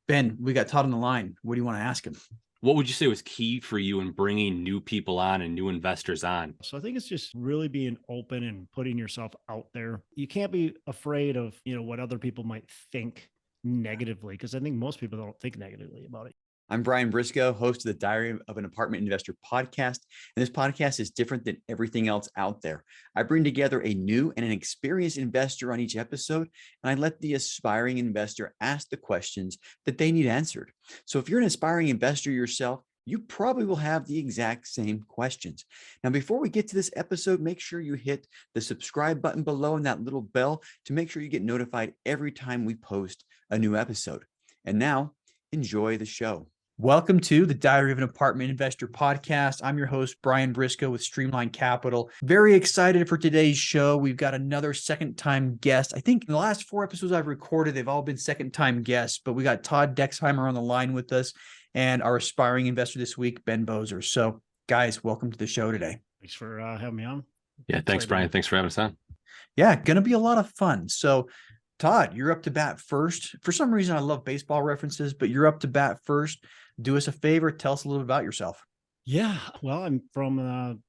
Ben, we got Todd on the line. What do you want to ask him? What would you say was key for you in bringing new people on and new investors on? So I think it's just really being open and putting yourself out there. You can't be afraid of, what other people might think negatively, because I think most people don't think negatively about it. I'm Brian Briscoe, host of the Diary of an Apartment Investor podcast. And this podcast is different than everything else out there. I bring together a new and an experienced investor on each episode, and I let the aspiring investor ask the questions that they need answered. So if you're an aspiring investor yourself, you probably will have the exact same questions. Now, before we get to this episode, make sure you hit the subscribe button below and that little bell to make sure you get notified every time we post a new episode. And now, enjoy the show. Welcome to the Diary of an Apartment Investor podcast. I'm your host, Brian Briscoe with Streamline Capital. Very excited for today's show. We've got another second-time guest. I think in the last 4 episodes I've recorded, they've all been second-time guests, but we got Todd Dexheimer on the line with us and our aspiring investor this week, Ben Bozer. So, guys, welcome to the show today. Thanks for having me on. Yeah, thanks, Brian. Thanks for having us on. Yeah, going to be a lot of fun. So, Todd, you're up to bat first. For some reason, I love baseball references, but you're up to bat first. Do us a favor. Tell us a little bit about yourself. Yeah, well, I'm from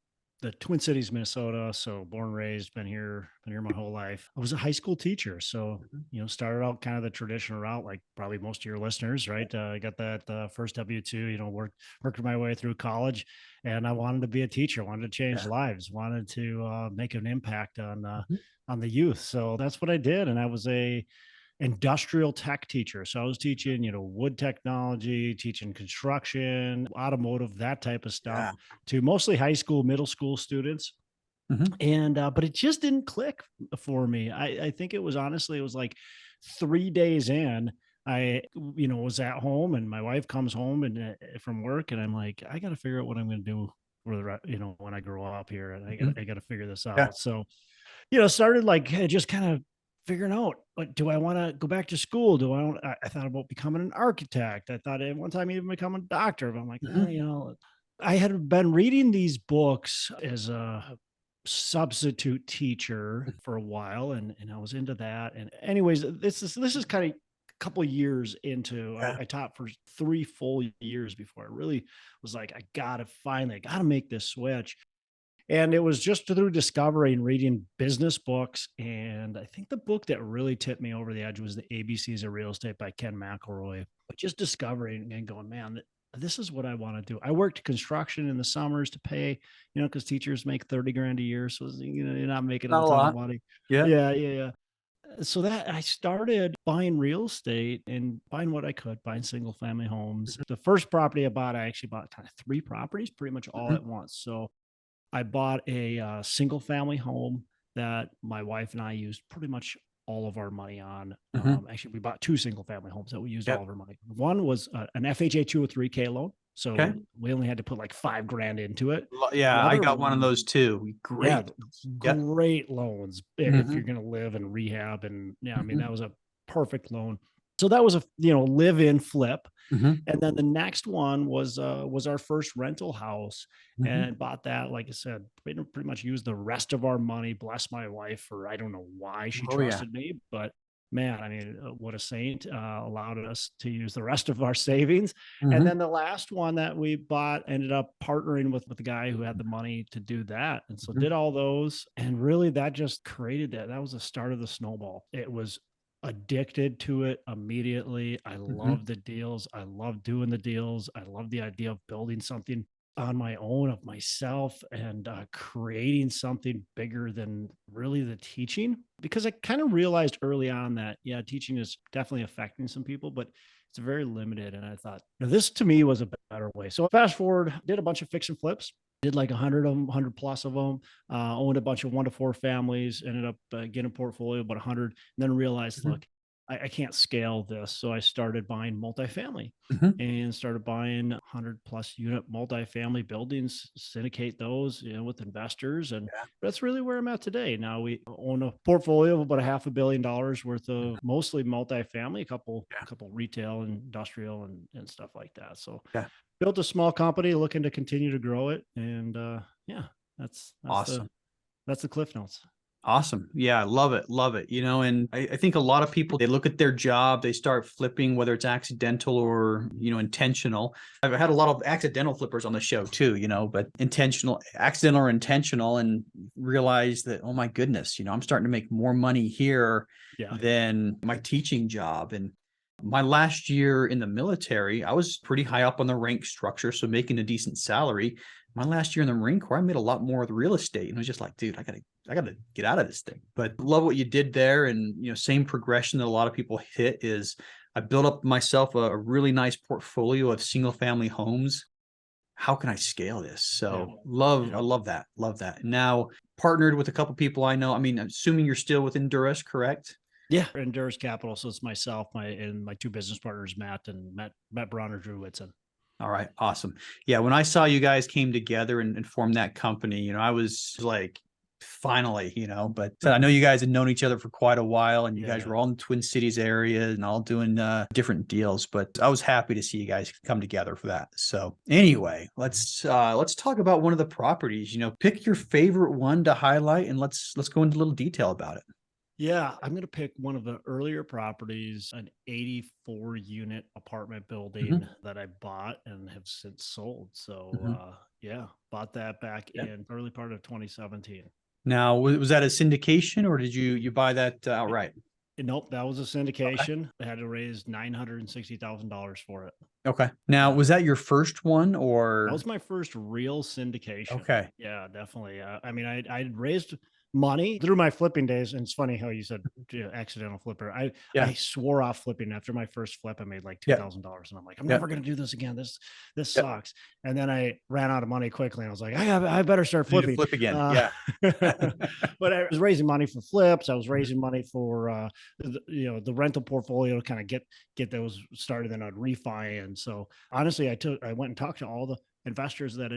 the Twin Cities, Minnesota. So born and raised, been here my whole life. I was a high school teacher. So, started out kind of the traditional route, like probably most of your listeners, right? I got that first W-2, worked my way through college, and I wanted to be a teacher, wanted to change lives, wanted to make an impact on the youth. So that's what I did. And I was a industrial tech teacher. So I was teaching, wood technology, teaching construction, automotive, that type of stuff to mostly high school, middle school students. And, but it just didn't click for me. I think it was like 3 days in, I, was at home and my wife comes home and from work, and I'm like, I got to figure out what I'm going to do for when I grow up here, and I got to figure this out. So, started like just kind of figuring out, like, do I want to go back to school? I thought about becoming an architect. I thought at one time even becoming a doctor, but I'm like, I had been reading these books as a substitute teacher for a while, and I was into that. And anyways, this is kind of a couple of years into, I taught for 3 full years before I really was like, I gotta make this switch. And it was just through discovery and reading business books. And I think the book that really tipped me over the edge was The ABCs of Real Estate by Ken McElroy. But just discovering and going, man, this is what I want to do. I worked construction in the summers to pay, because teachers make 30 grand a year. So, you're not making a ton of money. Yeah. So that I started buying real estate and buying what I could, buying single family homes. The first property I bought, I actually bought kind of 3 properties pretty much all at once. So I bought a single family home that my wife and I used pretty much all of our money on. Actually, we bought 2 single family homes that we used all of our money. One was an FHA 203K loan. So we only had to put like 5 grand into it. Yeah, I got one of those too. Great. Great loans if you're going to live and rehab. And I mean, that was a perfect loan. So that was a live-in flip. And then the next one was our first rental house, and bought that, like I said, pretty much used the rest of our money. Bless my wife for, I don't know why she trusted me, but man, I mean, what a saint, allowed us to use the rest of our savings. And then the last one that we bought ended up partnering with the guy who had the money to do that. And so did all those. And really that just created that was the start of the snowball. It was addicted to it immediately. I love the deals. I love doing the deals. I love the idea of building something on my own of myself and creating something bigger than really the teaching, because I kind of realized early on that, teaching is definitely affecting some people, but it's very limited. And I thought, this to me was a better way. So fast forward, did a bunch of fix and flips, did like 100 of them, 100 plus of them, owned a bunch of 1 to 4 families, ended up getting a portfolio about 100, and then realized, look, I can't scale this. So I started buying multifamily and started buying 100 plus unit multifamily buildings, syndicate those, with investors. And that's really where I'm at today. Now we own a portfolio of about $500 million worth of mostly multifamily, a couple retail, industrial and stuff like that. So built a small company, looking to continue to grow it. And that's awesome. That's the Cliff Notes. Awesome. Yeah, I love it. Love it. And I think a lot of people, they look at their job, they start flipping, whether it's accidental or, intentional. I've had a lot of accidental flippers on the show too, but accidental or intentional, and realize that, oh my goodness, I'm starting to make more money here Yeah. than my teaching job. And my last year in the military, I was pretty high up on the rank structure, so making a decent salary. My last year in the Marine Corps, I made a lot more with real estate, and I was just like, dude, I gotta get out of this thing. But love what you did there, and same progression that a lot of people hit is I built up myself a really nice portfolio of single family homes. How can I scale this? So I love that, love that. Now partnered with a couple people I know. I mean, assuming you're still with Endurus, correct? Yeah. Endurance Capital. So it's myself, my two business partners, Matt Bronner, Drew Whitson. All right. Awesome. Yeah. When I saw you guys came together and formed that company, I was like, finally, but I know you guys had known each other for quite a while, and you guys were all in the Twin Cities area and all doing different deals, but I was happy to see you guys come together for that. So anyway, let's talk about one of the properties. Pick your favorite one to highlight, and let's go into a little detail about it. Yeah, I'm going to pick one of the earlier properties, an 84 unit apartment building that I bought and have since sold. So, bought that back in early part of 2017. Now, was that a syndication, or did you buy that outright? Nope, that was a syndication. I had to raise $960,000 for it. Okay. Now, was that your first one, or? That was my first real syndication. Okay. Yeah, definitely. I mean, I'd raised money through my flipping days. And it's funny how you said accidental flipper. I swore off flipping after my first flip. I made like $2,000, and I'm like, I'm never going to do this again. This sucks. And then I ran out of money quickly, and I was like, I better start flipping. Flip again. But I was raising money for flips. I was raising money for the rental portfolio to kind of get those started. Then I'd refi. And so honestly, I went and talked to all the investors that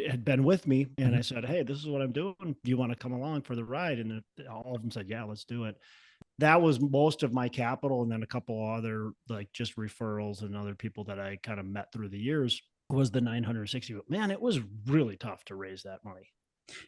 had been with me, and I said, hey, this is what I'm doing. Do you want to come along for the ride? And all of them said, yeah, let's do it. That was most of my capital. And then a couple other, like, just referrals and other people that I kind of met through the years was the 960. But man, it was really tough to raise that money.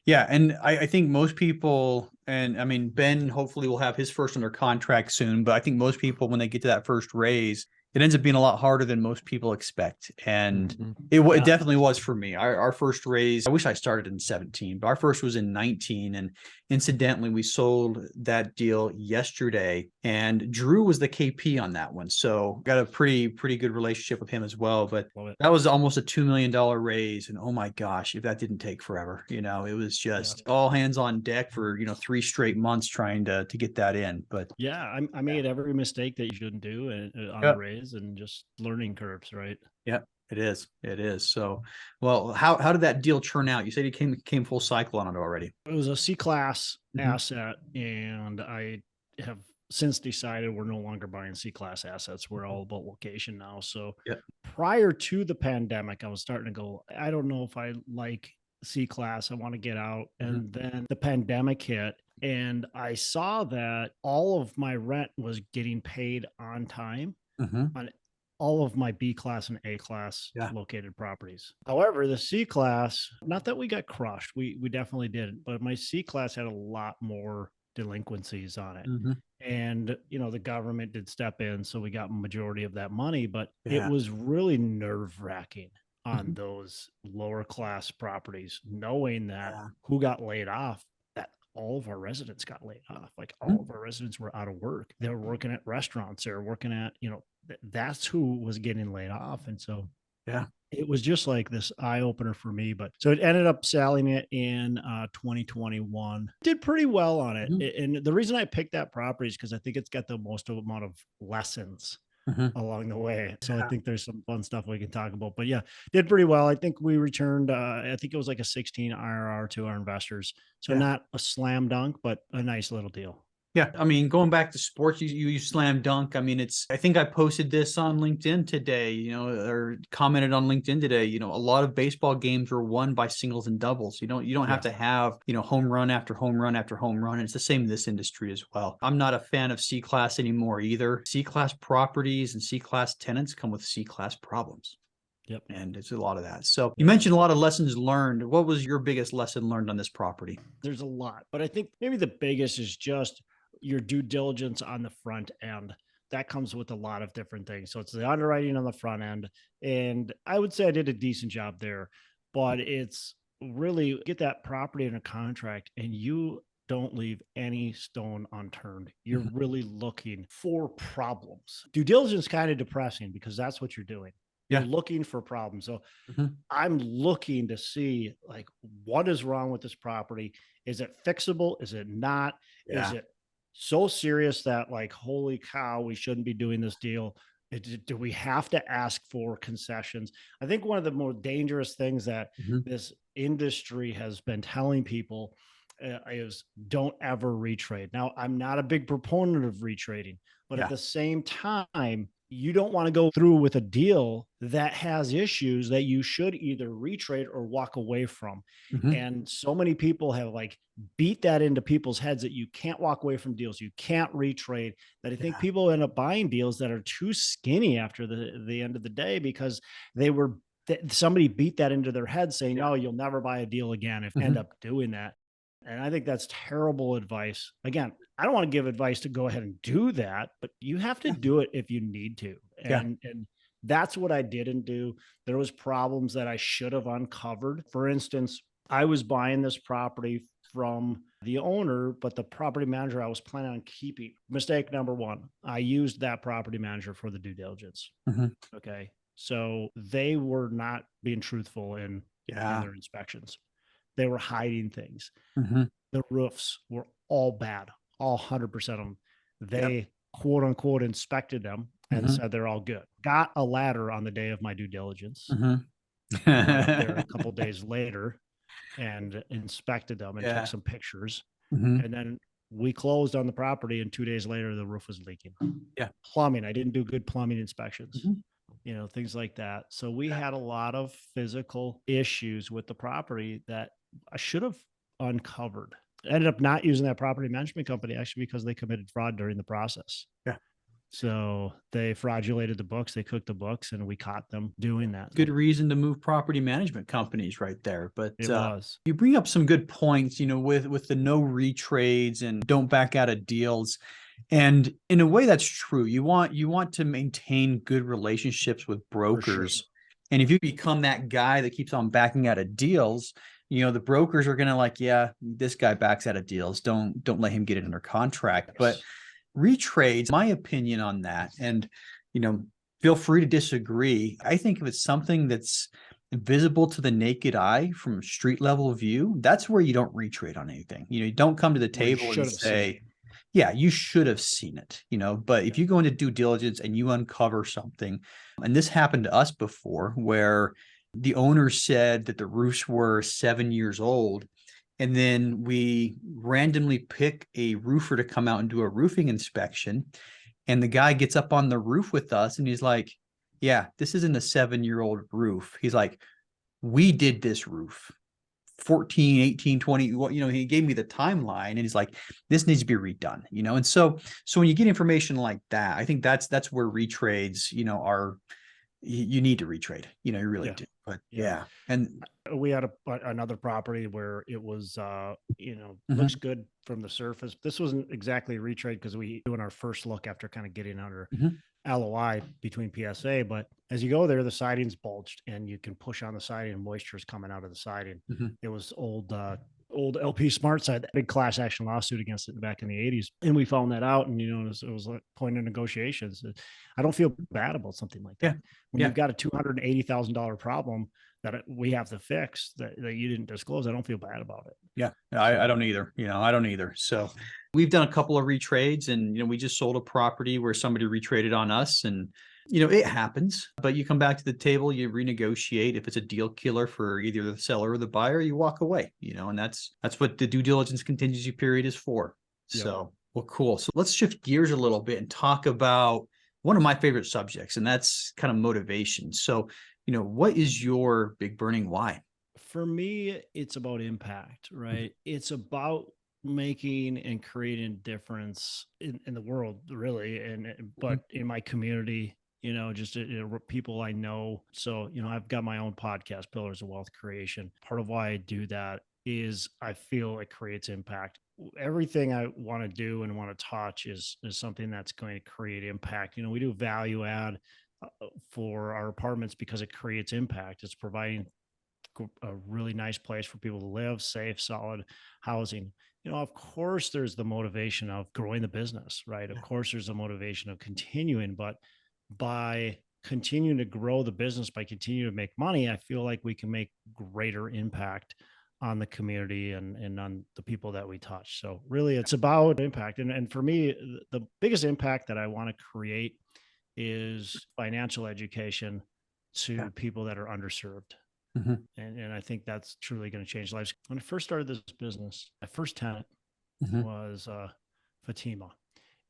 Yeah. And I think most people, and I mean, Ben hopefully will have his first under contract soon, but I think most people, when they get to that first raise, it ends up being a lot harder than most people expect. And it definitely was for me. Our first raise, I wish I started in 17, but our first was in 19. And incidentally, we sold that deal yesterday, and Drew was the KP on that one. So got a pretty good relationship with him as well. But that was almost a $2 million raise. And oh my gosh, if that didn't take forever, it was just all hands on deck for, 3 straight months trying to get that in. But I made every mistake that you shouldn't do on the raise, and just learning curves, right? Yeah, it is. It is. So, well, how did that deal turn out? You said you came full cycle on it already. It was a C-class asset, and I have since decided we're no longer buying C-class assets. We're all about location now. So prior to the pandemic, I was starting to go, I don't know if I like C-class. I want to get out. And then the pandemic hit, and I saw that all of my rent was getting paid on time on all of my B class and A class located properties. However, the C class, not that we got crushed, we definitely didn't, but my C class had a lot more delinquencies on it. And, the government did step in, so we got majority of that money, but it was really nerve wracking on those lower class properties, knowing that who got laid off, that all of our residents got laid off. Like all of our residents were out of work. They were working at restaurants. They were working at, that's who was getting laid off. And so, it was just like this eye opener for me. But so it ended up selling it in 2021. Did pretty well on it. And the reason I picked that property is because I think it's got the most amount of lessons along the way. So I think there's some fun stuff we can talk about. But did pretty well. I think we returned, I think it was like a 16 IRR to our investors. So not a slam dunk, but a nice little deal. Yeah. I mean, going back to sports, you slam dunk. I mean, I think I posted this on LinkedIn today, or commented on LinkedIn today, a lot of baseball games were won by singles and doubles. You don't have to have, home run after home run after home run. And it's the same in this industry as well. I'm not a fan of C-class anymore either. C-class properties and C-class tenants come with C-class problems. Yep. And it's a lot of that. So you mentioned a lot of lessons learned. What was your biggest lesson learned on this property? There's a lot, but I think maybe the biggest is just your due diligence on the front end. That comes with a lot of different things. So it's the underwriting on the front end. And I would say I did a decent job there, but it's really get that property in a contract and you don't leave any stone unturned. You're Mhm. really looking for problems. Due diligence is kind of depressing because that's what you're doing. You're Yeah. looking for problems. So Mhm. I'm looking to see like what is wrong with this property. Is it fixable? Is it not? Is Yeah. it so serious that like, holy cow, we shouldn't be doing this deal? Do we have to ask for concessions? I think one of the more dangerous things that Mhm. this industry has been telling people is don't ever retrade. Now, I'm not a big proponent of retrading, but at Yeah. the same time, you don't want to go through with a deal that has issues that you should either retrade or walk away from. Mhm. And so many people have like beat that into people's heads that you can't walk away from deals, you can't retrade, that I think Yeah. people end up buying deals that are too skinny after the end of the day because they were somebody beat that into their head saying, Yeah. "Oh, you'll never buy a deal again," if end Mhm. up doing that. And I think that's terrible advice. Again, I don't want to give advice to go ahead and do that, but you have to Yeah. do it if you need to. Yeah. And that's what I didn't do. There was problems that I should have uncovered. For instance, I was buying this property from the owner, but the property manager I was planning on keeping. Mistake number one, I used that property manager for the due diligence. Mhm. Okay. So they were not being truthful in Yeah. their inspections. They were hiding things. Mhm. The roofs were all bad, all 100% of them. Yep. They quote unquote inspected them and Mhm. said they're all good. Got a ladder on the day of my due diligence. Mhm. Went up there a couple days later and inspected them and took Yeah. some pictures. Mhm. And then we closed on the property, and 2 days later, the roof was leaking. Yeah. Plumbing, I didn't do good plumbing inspections, Mhm. things like that. So we Yeah. had a lot of physical issues with the property that I should have uncovered. I ended up not using that property management company actually because they committed fraud during the process. Yeah. So they fraudulated the books, they cooked the books, and we caught them doing that. Good reason to move property management companies right there. But It was. you bring up some good points, with the no retrades and don't back out of deals. And in a way, that's true. You want to maintain good relationships with For sure. brokers. And if you become that guy that keeps on backing out of deals, the brokers are gonna like, yeah, this guy backs out of deals. Don't let him get it under contract. But Yes. retrades, my opinion on that, and you know, feel free to disagree. I think if it's something that's visible to the naked eye from a street level view, that's where you don't retrade on anything. You don't come to the Where you table and should have seen say, it. yeah, you should have seen it, but if you go into due diligence and you uncover something, and this happened to us before, where the owner said that the roofs were 7 years old, and then we randomly pick a roofer to come out and do a roofing inspection. And the guy gets up on the roof with us and he's like, yeah, this isn't a 7-year-old roof. He's like, we did this roof 14, 18, 20. He gave me the timeline and he's like, this needs to be redone, and so when you get information like that, I think that's where retrades, are, you need to retrade, you really Yeah. do. But Yeah. yeah. And We had another property where it was, looks Mhm. good from the surface. This wasn't exactly a retrade because we doing our first look after kind of getting under Mhm. LOI between PSA. But as you go there, the siding's bulged and you can push on the siding and moisture is coming out of the siding. Mhm. It was old LP Smart Side, that big class action lawsuit against it back in the 80s. And we found that out. And, it was like point of negotiations. I don't feel bad about something like Yeah. that. When Yeah. you've got a $280,000 problem that we have to fix that you didn't disclose, I don't feel bad about it. Yeah, I don't either. I don't either. So we've done a couple of retrades, and we just sold a property where somebody retraded on us, and it happens. But you come back to the table, you renegotiate. If it's a deal killer for either the seller or the buyer, you walk away. And that's what the due diligence contingency period is for. Yep. So well, cool. So let's shift gears a little bit and talk about one of my favorite subjects, and that's kind of motivation. So what is your big burning why? For me, it's about impact, right? It's about making and creating a difference in the world, really. But in my community, just people I know. So, I've got my own podcast, Pillars of Wealth Creation. Part of why I do that is I feel it creates impact. Everything I want to do and want to touch is something that's going to create impact. We do value add for our apartments because it creates impact. It's providing a really nice place for people to live, safe, solid housing. Of course, there's the motivation of growing the business, right? Of course, there's a motivation of continuing, but by continuing to grow the business, by continuing to make money, I feel like we can make greater impact on the community and on the people that we touch. So really it's about impact. And for me, the biggest impact that I want to create is financial education to people that are underserved. Mhm. And I think that's truly going to change lives. When I first started this business, my first tenant Mhm. was Fatima.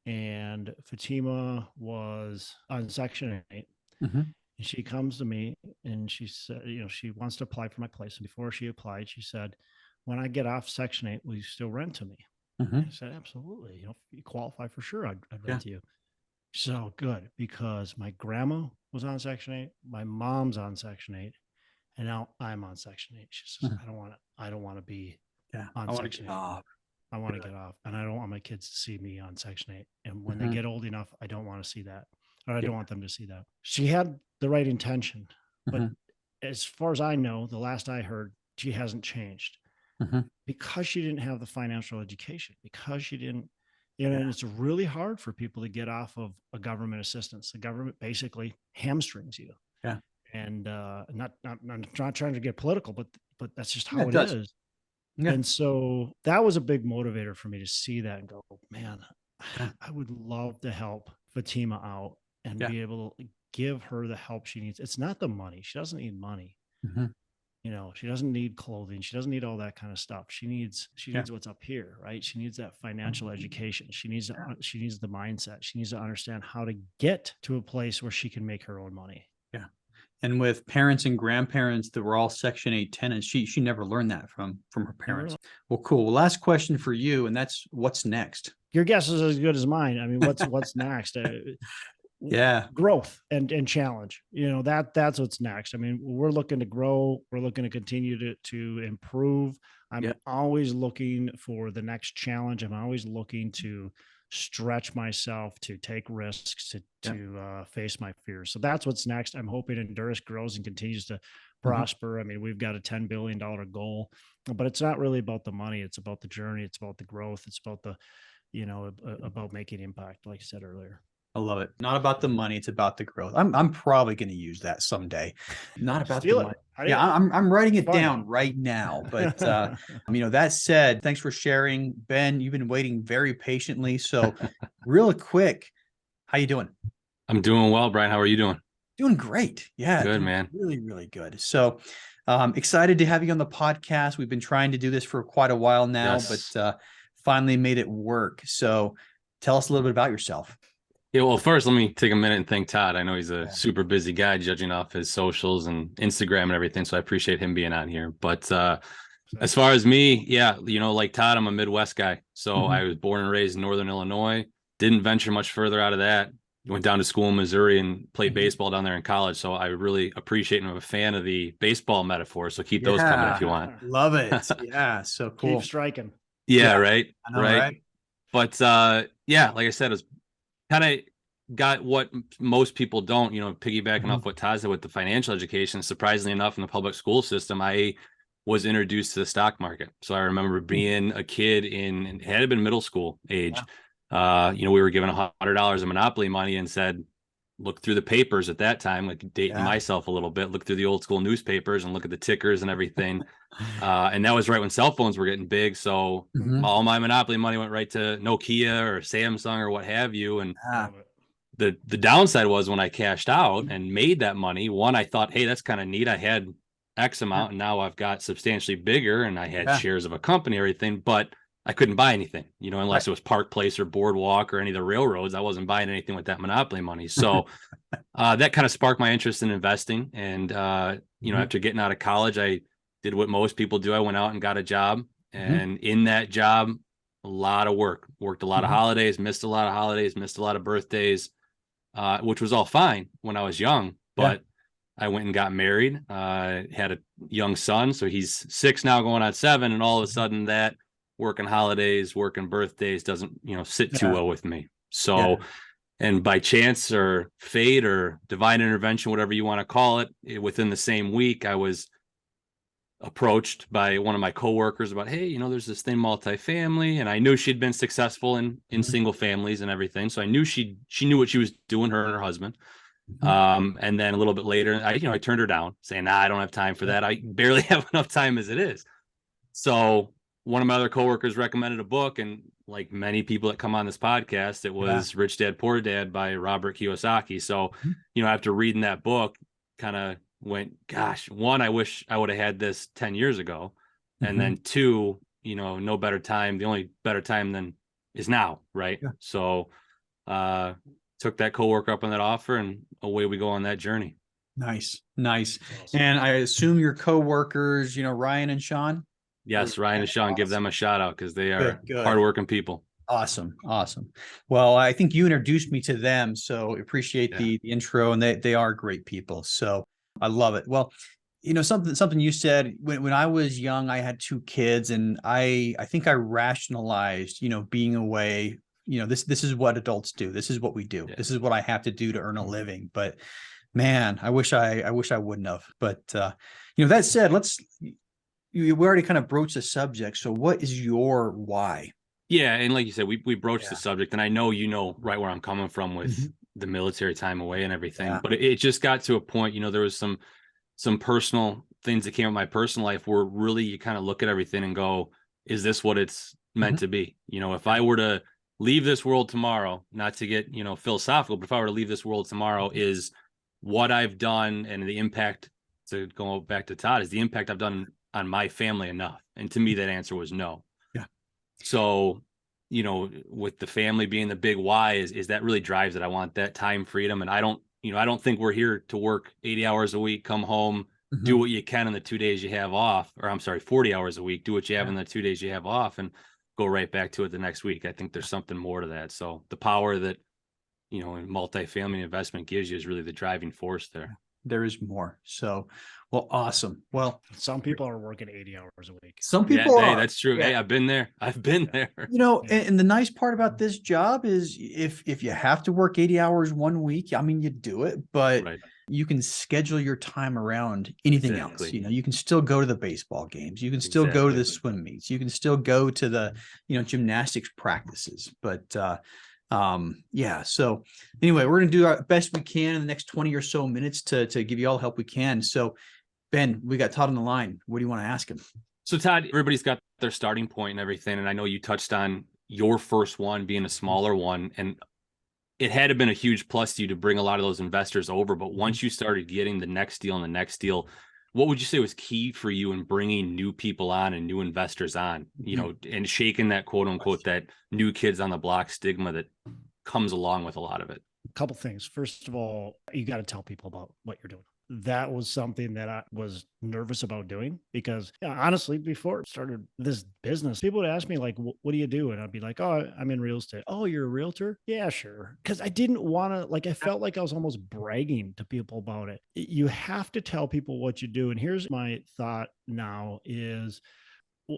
And Fatima was on Section 8. Mhm. And she comes to me and she said, she wants to apply for my place. And before she applied, she said, when I get off Section 8, will you still rent to me? Mhm. I said, absolutely. If you qualify for sure, I'd Yeah. rent to you. So good, because my grandma was on Section 8, my mom's on Section 8, and now I'm on Section 8. She says, Mhm. I don't want to be Yeah. on I want to Section get 8. off. I want to Good. get off, and I don't want my kids to see me on Section 8. And when they Mhm. get old enough, I don't want to see that, or I Yeah. don't want them to see that. She had the right intention, but Mhm. as far as I know, the last I heard, she hasn't changed Mhm. because she didn't have the financial education, because she didn't, Yeah. and it's really hard for people to get off of a government assistance. The government basically hamstrings you. Yeah. And not trying to get political, but that's just Yeah, how it it does. is. Yeah. And so that was a big motivator for me to see that and go, man, Yeah. I would love to help Fatima out and Yeah. be able to give her the help she needs. It's not the money. She doesn't need money. Mhm. She doesn't need clothing. She doesn't need all that kind of stuff. She needs Yeah. what's up here, right? She needs that financial education. She needs the mindset. She needs to understand how to get to a place where she can make her own money. Yeah. And with parents and grandparents that were all Section 8 tenants, she never learned that from her parents. Well, cool. Well, last question for you, and that's what's next? Your guess is as good as mine. I mean, what's next? Yeah. Growth and challenge. That's what's next. I mean, we're looking to grow. We're looking to continue to improve. I'm Yep. always looking for the next challenge. I'm always looking to stretch myself, to take risks, to face my fears. So that's what's next. I'm hoping Endurus grows and continues to prosper. I mean, we've got a $10 billion goal, but it's not really about the money. It's about the journey. It's about the growth. It's about about making impact, like I said earlier. I love it. Not about the money, it's about the growth. I'm probably going to use that someday. Not about Steal the it. money. How Yeah, do you- I'm writing it Fun. down right now. But that said, thanks for sharing, Ben. You've been waiting very patiently. So, real quick, how you doing? I'm doing well, Brian. How are you doing? Doing great. Yeah, Good, doing man. really, really good. So, excited to have you on the podcast. We've been trying to do this for quite a while now, Yes. but finally made it work. So, tell us a little bit about yourself. Yeah, well, first, let me take a minute and thank Todd. I know he's a super busy guy, judging off his socials and Instagram and everything. So I appreciate him being on here. But as far as me, yeah, like Todd, I'm a Midwest guy. So I was born and raised in Northern Illinois. Didn't venture much further out of that. Went down to school in Missouri and played baseball down there in college. So I really appreciate and I'm a fan of the baseball metaphor. So keep those coming if you want. Love it. Yeah, so cool. Keep striking. Yeah, right. I know, right? But yeah, like I said, it's kind of got what most people don't, piggybacking off what Todd said with the financial education. Surprisingly enough, in the public school system, I was introduced to the stock market. So I remember being a kid it had been middle school age. We were given $100 of Monopoly money and said, look through the papers at that time, like dating myself a little bit, look through the old school newspapers and look at the tickers and everything. And that was right when cell phones were getting big. So all my Monopoly money went right to Nokia or Samsung or what have you. And the downside was when I cashed out and made that money, one, I thought, hey, that's kind of neat. I had X amount and now I've got substantially bigger and I had shares of a company, everything, but I couldn't buy anything, unless it was Park Place or Boardwalk or any of the railroads. I wasn't buying anything with that Monopoly money. So that kind of sparked my interest in investing. And, after getting out of college, I did what most people do. I went out and got a job. And in that job, a lot of worked a lot of holidays, missed a lot of holidays, missed a lot of birthdays. which was all fine when I was young, but I went and got married, had a young son. So he's 6 now, going on 7. And all of a sudden that working holidays, working birthdays doesn't, sit too well with me. So, and by chance or fate or divine intervention, whatever you want to call it, within the same week, I was approached by one of my coworkers about, hey, there's this thing, multifamily, and I knew she'd been successful in single families and everything. So I knew she knew what she was doing, her and her husband. And then a little bit later, I turned her down, saying, nah, I don't have time for that. I barely have enough time as it is. So one of my other coworkers recommended a book, and like many people that come on this podcast, it was Rich Dad Poor Dad by Robert Kiyosaki. So, after reading that book, kind of went, gosh, one, I wish I would have had this 10 years ago. And then 2, no better time. The only better time than is now. Right. Yeah. So, took that coworker up on that offer, and away we go on that journey. Nice. Awesome. And I assume your coworkers, Ryan and Sean? Yes, Ryan and Sean, give them a shout out because they are hardworking people. Awesome. Well, I think you introduced me to them, so appreciate the intro, and they are great people. So I love it. Well, something you said, when I was young, I had 2 kids, and I think I rationalized, being away. This is what adults do. This is what we do. This is what I have to do to earn a living. But man, I wish I wouldn't have. But that said, we already kind of broached the subject. So what is your why? Yeah. And like you said, we broached the subject, and I know, right where I'm coming from with the military time away and everything, but it just got to a point, there was some personal things that came in my personal life where really you kind of look at everything and go, is this what it's meant to be? If I were to leave this world tomorrow, not to get, philosophical, but if I were to leave this world tomorrow, is what I've done and the impact, to go back to Todd, is the impact I've done on my family enough? And to me, that answer was no. Yeah. So, with the family being the big why, is that really drives it. I want that time freedom. And I don't think we're here to work 80 hours a week, come home, do what you can in the 2 days you have off, or I'm sorry, 40 hours a week, do what you have in the 2 days you have off, and go right back to it the next week. I think there's something more to that. So the power that, multifamily investment gives you is really the driving force there. There is more. So, well, awesome. Well, some people are working 80 hours a week. Some people are. Hey, that's true. Yeah. Hey, I've been there. And the nice part about this job is if you have to work 80 hours one week, you do it, but you can schedule your time around anything else. You can still go to the baseball games. You can still go to the swim meets. You can still go to the, gymnastics practices. But so anyway, we're going to do our best we can in the next 20 or so minutes to give you all help we can. So Ben, we got Todd on the line. What do you want to ask him? So Todd, everybody's got their starting point and everything. And I know you touched on your first one being a smaller one, and it had to been a huge plus to you to bring a lot of those investors over. But once you started getting the next deal and the next deal, what would you say was key for you in bringing new people on and new investors on, and shaking that quote unquote, that new kids on the block stigma that comes along with a lot of it? A couple things. First of all, you got to tell people about what you're doing. That was something that I was nervous about doing because honestly, before I started this business, people would ask me like, what do you do? And I'd be like, oh, I'm in real estate. Oh, you're a realtor? Yeah, sure. Because I didn't want to, I felt like I was almost bragging to people about it. You have to tell people what you do. And here's my thought now is,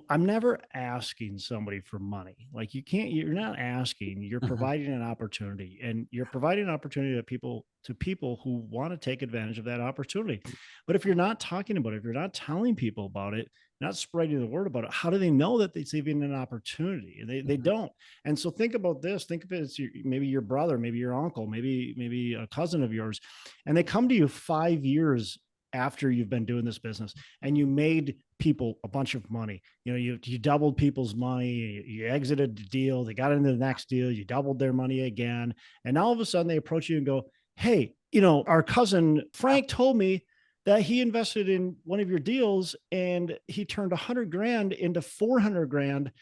I'm never asking somebody for money. You're not asking, you're providing an opportunity, and you're providing an opportunity to people who want to take advantage of that opportunity. But if you're not talking about it, if you're not telling people about it, not spreading the word about it, how do they know that it's even an opportunity? They don't. And so think about this, think of it as maybe your brother, maybe your uncle, maybe a cousin of yours, and they come to you 5 years after you've been doing this business and you made people a bunch of money. You doubled people's money, you exited the deal, they got into the next deal, you doubled their money again. And all of a sudden they approach you and go, hey, our cousin Frank told me that he invested in one of your deals and he turned 100 grand into 400 grand.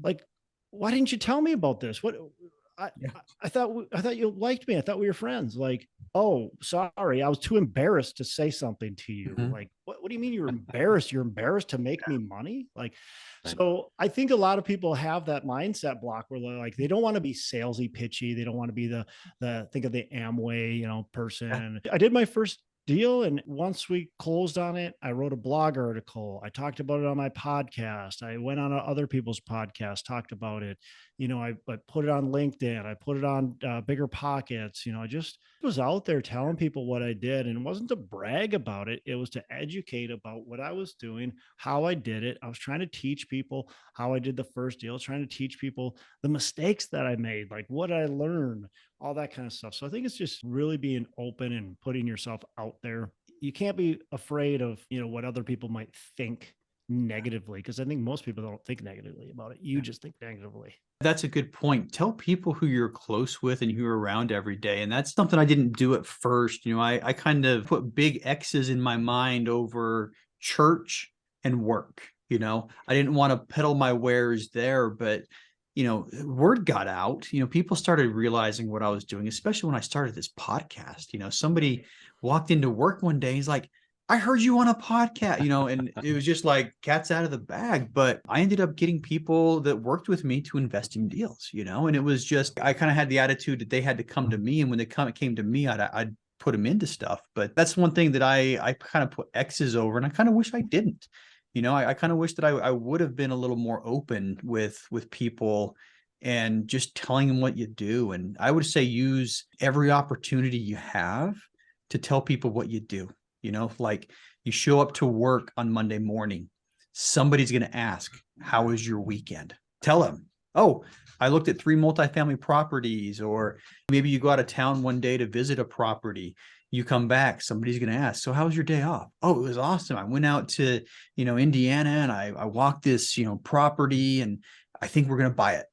Like, why didn't you tell me about this? I thought you liked me. I thought we were friends. Like, oh, sorry. I was too embarrassed to say something to you. Like, what do you mean you're embarrassed? You're embarrassed to make me money? Like, Right. so I think a lot of people have that mindset block where they're like, they don't want to be salesy, pitchy. They don't want to be think of the Amway, person. I did my first deal. And once we closed on it, I wrote a blog article. I talked about it on my podcast. I went on other people's podcasts, talked about it. I put it on LinkedIn. I put it on Bigger Pockets. I just was out there telling people what I did. And it wasn't to brag about it. It was to educate about what I was doing, how I did it. I was trying to teach people how I did the first deal. I was trying to teach people the mistakes that I made, like what I learned, all that kind of stuff. So I think it's just really being open and putting yourself out there. You can't be afraid of, what other people might think negatively, because I think most people don't think negatively about it. You just think negatively. That's a good point. Tell people who you're close with and who you're around every day. And that's something I didn't do at first. I kind of put big X's in my mind over church and work. I didn't want to peddle my wares there, but word got out. People started realizing what I was doing, especially when I started this podcast. Somebody walked into work one day, he's like, I heard you on a podcast, and it was just like cats out of the bag. But I ended up getting people that worked with me to invest in deals, and it was just, I kind of had the attitude that they had to come to me. And when they came to me, I'd put them into stuff. But that's one thing that I kind of put X's over, and I kind of wish I didn't. I kind of wish that I would have been a little more open with people and just telling them what you do. And I would say use every opportunity you have to tell people what you do. Like you show up to work on Monday morning, somebody's going to ask, how was your weekend? Tell them, oh, I looked at 3 multifamily properties, or maybe you go out of town one day to visit a property. You come back, somebody's going to ask, so how was your day off? Oh, it was awesome. I went out to, Indiana, and I walked this, property, and I think we're going to buy it,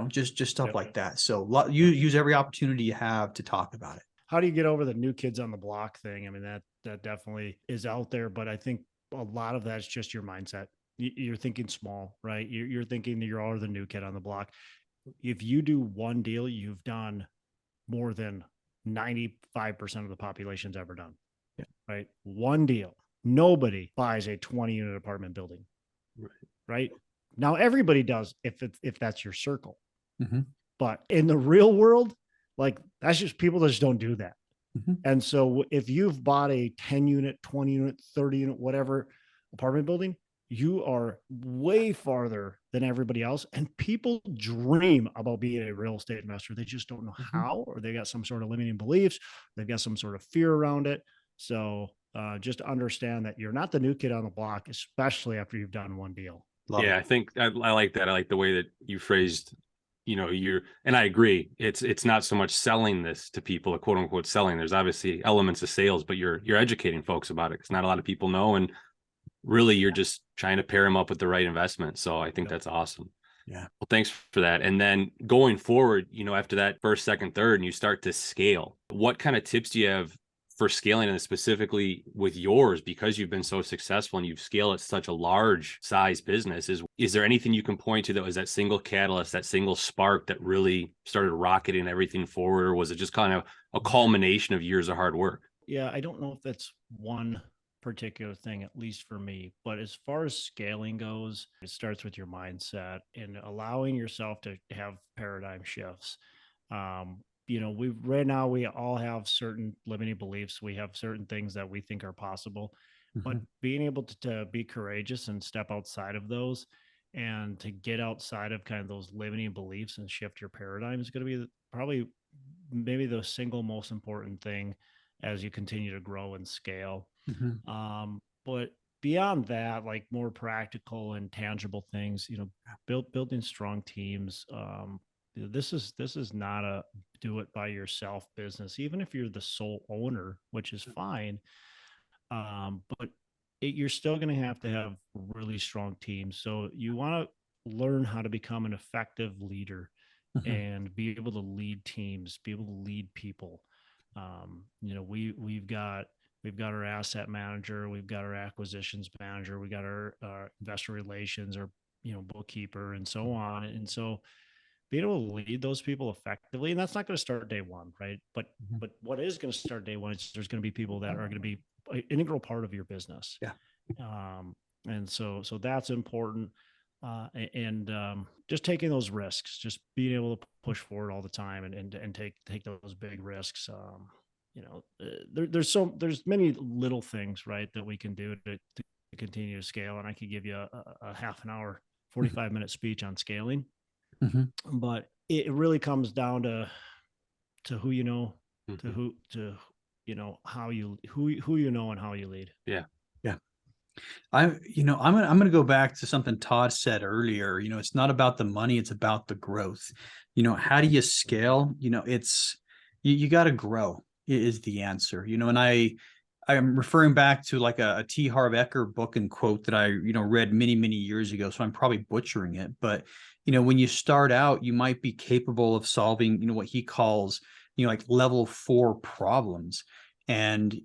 just stuff like that. So you use every opportunity you have to talk about it. How do you get over the new kids on the block thing? I mean, that definitely is out there, but I think a lot of that's just your mindset. You're thinking small, right? You're thinking that you're all the new kid on the block. If you do one deal, you've done more than 95% of the population's ever done. Yeah. Right? One deal. Nobody buys a 20-unit apartment building. Right? Now everybody does if that's your circle. Mm-hmm. But in the real world, like that's just people that just don't do that. Mm-hmm. And so if you've bought a 10-unit, 20-unit, 30-unit, whatever apartment building, you are way farther than everybody else. And people dream about being a real estate investor. They just don't know how, or they got some sort of limiting beliefs. They've got some sort of fear around it. So just understand that you're not the new kid on the block, especially after you've done one deal. Love it. I think I like that. I like the way that you phrased, and I agree. It's not so much selling this to people, quote unquote selling. There's obviously elements of sales, but you're educating folks about it because not a lot of people know. And really you're just trying to pair them up with the right investment. So I think that's awesome. Yeah. Well, thanks for that. And then going forward, after that first, second, third, and you start to scale, what kind of tips do you have for scaling, and specifically with yours, because you've been so successful and you've scaled at such a large size business? Is there anything you can point to that was that single catalyst, that single spark that really started rocketing everything forward? Or was it just kind of a culmination of years of hard work? Yeah, I don't know if that's one particular thing, at least for me. But as far as scaling goes, it starts with your mindset and allowing yourself to have paradigm shifts. Right now we all have certain limiting beliefs. We have certain things that we think are possible, but being able to be courageous and step outside of those and to get outside of kind of those limiting beliefs and shift your paradigm is going to be probably maybe the single most important thing as you continue to grow and scale. But beyond that, like more practical and tangible things, building strong teams. This is not a do it by yourself business, even if you're the sole owner, which is fine. But you're still going to have really strong teams. So you want to learn how to become an effective leader and be able to lead teams, be able to lead people. We've got our asset manager, we've got our acquisitions manager, we got our investor relations, our bookkeeper, and so on. And so being able to lead those people effectively, and that's not going to start day one, right? But what is going to start day one is there's going to be people that are going to be an integral part of your business. Yeah. And so that's important. And just taking those risks, just being able to push forward all the time and take those big risks. There's many little things, right, that we can do to continue to scale. And I could give you a half an hour, 45-minute speech on scaling, but it really comes down to who you know, to how you who you know and how you lead. Yeah. I'm going to go back to something Todd said earlier. It's not about the money, it's about the growth. How do you scale? It's you got to grow is the answer. And I'm referring back to like a T. Harv Eker book and quote that I read many, many years ago, so I'm probably butchering it, but when you start out, you might be capable of solving what he calls like level 4 problems. And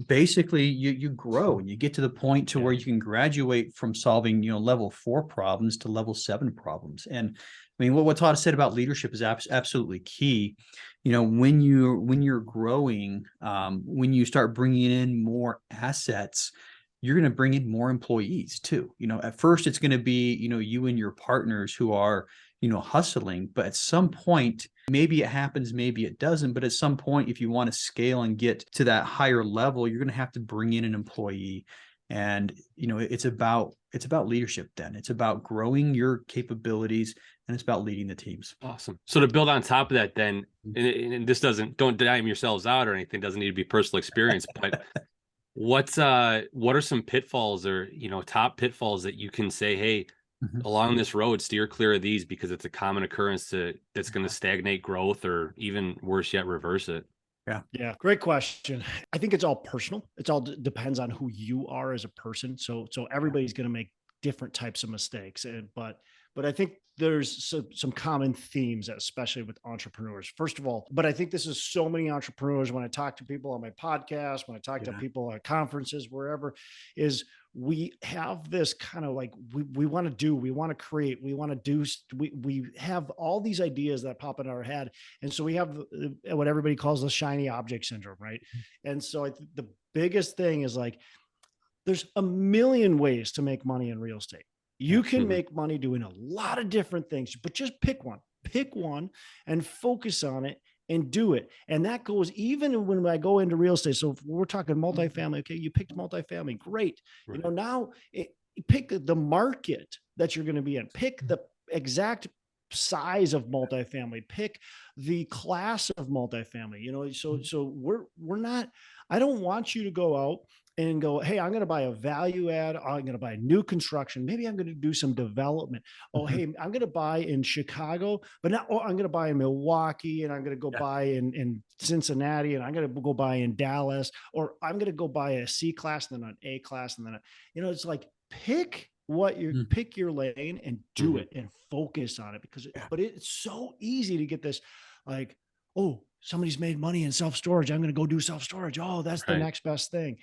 basically you grow and you get to the point to where you can graduate from solving level 4 problems to level 7 problems. And I mean, what Todd said about leadership is absolutely key. When you're growing, when you start bringing in more assets, you're going to bring in more employees too. At first it's going to be you and your partners who are hustling, but at some point, maybe it happens, maybe it doesn't, but at some point, if you want to scale and get to that higher level, you're going to have to bring in an employee. And it's about leadership. Then it's about growing your capabilities, and it's about leading the teams. Awesome. So to build on top of that, then, and this don't deny yourselves out or anything, doesn't need to be personal experience, but what are some pitfalls or top pitfalls that you can say, hey, along this road, steer clear of these because it's a common occurrence that's going to stagnate growth or even worse yet, reverse it? Yeah. Great question. I think it's all personal. It's all depends on who you are as a person. So everybody's going to make different types of mistakes. But I think there's some common themes, especially with entrepreneurs. First of all, but I think this is so many entrepreneurs when I talk to people on my podcast, when I talk to people at conferences, wherever, is we have this kind of like, we want to do, we want to create, we want to do, we have all these ideas that pop into our head. And so we have what everybody calls the shiny object syndrome, right? And so I think the biggest thing is like, there's a million ways to make money in real estate. You can make money doing a lot of different things, but just pick one and focus on it and do it. And that goes even when I go into real estate. So if we're talking multifamily, okay, you picked multifamily, great. Right. Now pick the market that you're going to be in, pick the exact size of multifamily, pick the class of multifamily, so we're not, I don't want you to go out and go, hey, I'm going to buy a value add. I'm going to buy new construction. Maybe I'm going to do some development. Oh, hey, I'm going to buy in Chicago, but now I'm going to buy in Milwaukee, and I'm going to go buy in Cincinnati, and I'm going to go buy in Dallas, or I'm going to go buy a C class and then an A class. And then, it's like, pick your lane and do it and focus on it but it's so easy to get this like, oh, somebody's made money in self-storage. I'm going to go do self-storage. Oh, that's the next best thing.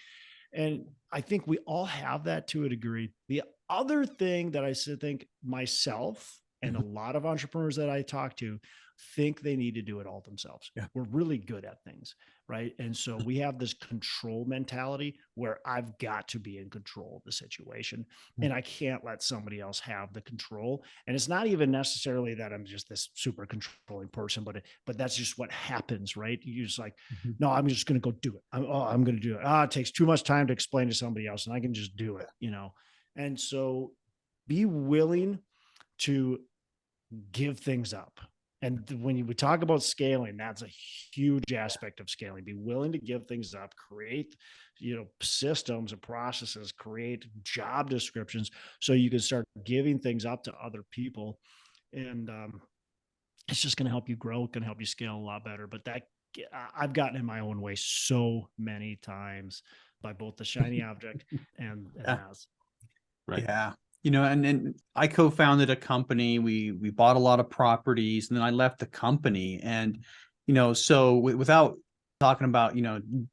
And I think we all have that to a degree. The other thing that I think myself and a lot of entrepreneurs that I talk to think they need to do it all themselves. Yeah. We're really good at things, right? And so we have this control mentality where I've got to be in control of the situation and I can't let somebody else have the control. And it's not even necessarily that I'm just this super controlling person, but that's just what happens, right? You just like, no, I'm just going to go do it. I'm going to do it. It takes too much time to explain to somebody else and I can just do it, And so be willing to give things up. And when we talk about scaling, that's a huge aspect of scaling. Be willing to give things up, create, systems and processes, create job descriptions so you can start giving things up to other people. And it's just going to help you grow. It can help you scale a lot better. But I've gotten in my own way so many times by both the shiny object and us. Right. Yeah. And I co-founded a company. We bought a lot of properties, and then I left the company. And, so without talking about,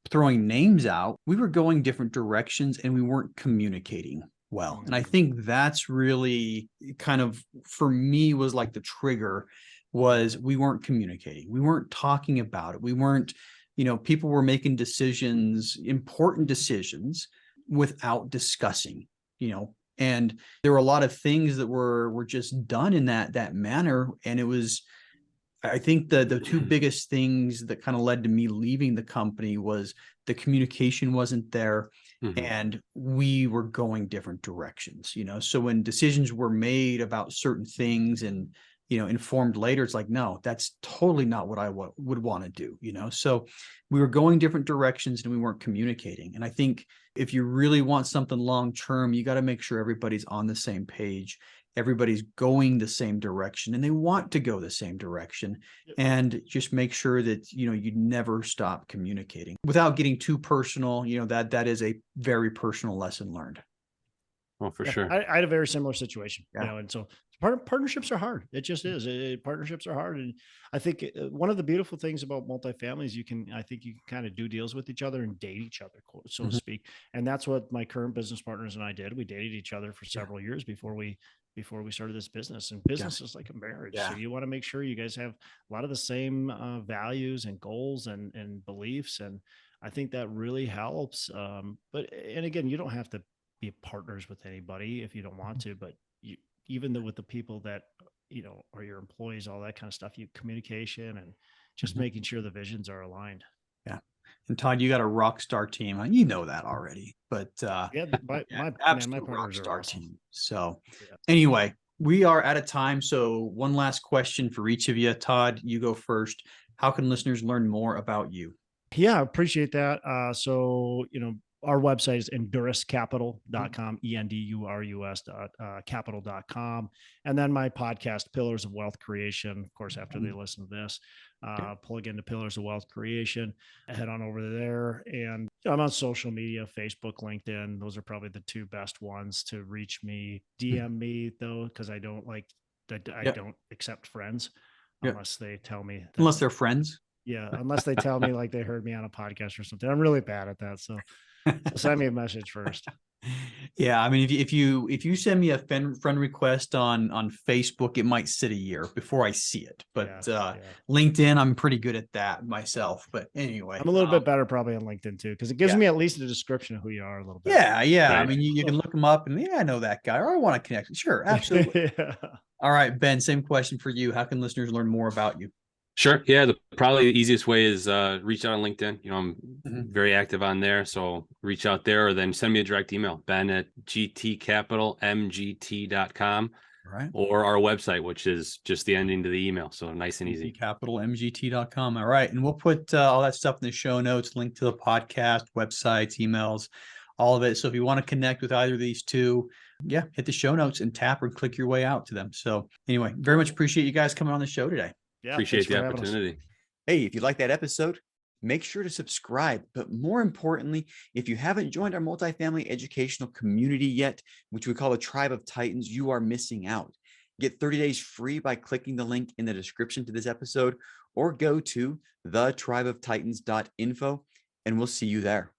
throwing names out, we were going different directions and we weren't communicating well. And I think that's really kind of, for me, was like the trigger was we weren't communicating. We weren't talking about it. We weren't, people were making decisions, important decisions, without discussing, and there were a lot of things that were just done in that manner. And it was, I think the two biggest things that kind of led to me leaving the company was the communication wasn't there, and we were going different directions, So when decisions were made about certain things and, informed later, it's like, no, that's totally not what I would want to do, So we were going different directions and we weren't communicating. And I think if you really want something long-term, you got to make sure everybody's on the same page. Everybody's going the same direction and they want to go the same direction. And just make sure that, you never stop communicating without getting too personal. That is a very personal lesson learned. Well, for sure. I had a very similar situation, Yeah. and so partnerships are hard. It just is. Partnerships are hard. And I think one of the beautiful things about multifamily is you can kind of do deals with each other and date each other, so to speak. And that's what my current business partners and I did. We dated each other for several years before we started this business. And business is like a marriage. So you want to make sure you guys have a lot of the same values and goals and beliefs. And I think that really helps. And again, you don't have to be partners with anybody if you don't want to, but even with the people that, are your employees, all that kind of stuff, communication and just making sure the visions are aligned. Yeah. And Todd, you got a rock star team. You know that already, but my absolute rock partners are star awesome. team. So anyway, we are out of time. So one last question for each of you. Todd, you go first. How can listeners learn more about you? Yeah, I appreciate that. So, our website is enduruscapital.com, ENDURUS capital.com. And then my podcast, Pillars of Wealth Creation. Of course, after they listen to this, plug into Pillars of Wealth Creation, head on over there. And I'm on social media, Facebook, LinkedIn. Those are probably the two best ones to reach me. DM me though, because I don't don't accept friends unless they tell me. Unless they're friends. Yeah, unless they tell me like they heard me on a podcast or something. I'm really bad at that. So send me a message first. Yeah, I mean, if you send me a friend request on Facebook, it might sit a year before I see it. But LinkedIn, I'm pretty good at that myself. But anyway, I'm a little bit better probably on LinkedIn too, because it gives me at least a description of who you are a little bit. Yeah. Right. I mean, you can look them up and I know that guy, or I want to connect. Sure, absolutely. All right, Ben, same question for you. How can listeners learn more about you? Sure. Yeah. Probably the easiest way is reach out on LinkedIn. I'm very active on there. So reach out there or then send me a direct email, ben@gtcapitalmgt.com. Right. Or our website, which is just the ending to the email. So nice and easy. gtcapitalmgt.com. All right. And we'll put all that stuff in the show notes, link to the podcast, websites, emails, all of it. So if you want to connect with either of these two, hit the show notes and tap or click your way out to them. So anyway, very much appreciate you guys coming on the show today. Yeah, appreciate the opportunity. Hey, if you like that episode, make sure to subscribe. But more importantly, if you haven't joined our multifamily educational community yet, which we call the Tribe of Titans, you are missing out. Get 30 days free by clicking the link in the description to this episode or go to thetribeoftitans.info and we'll see you there.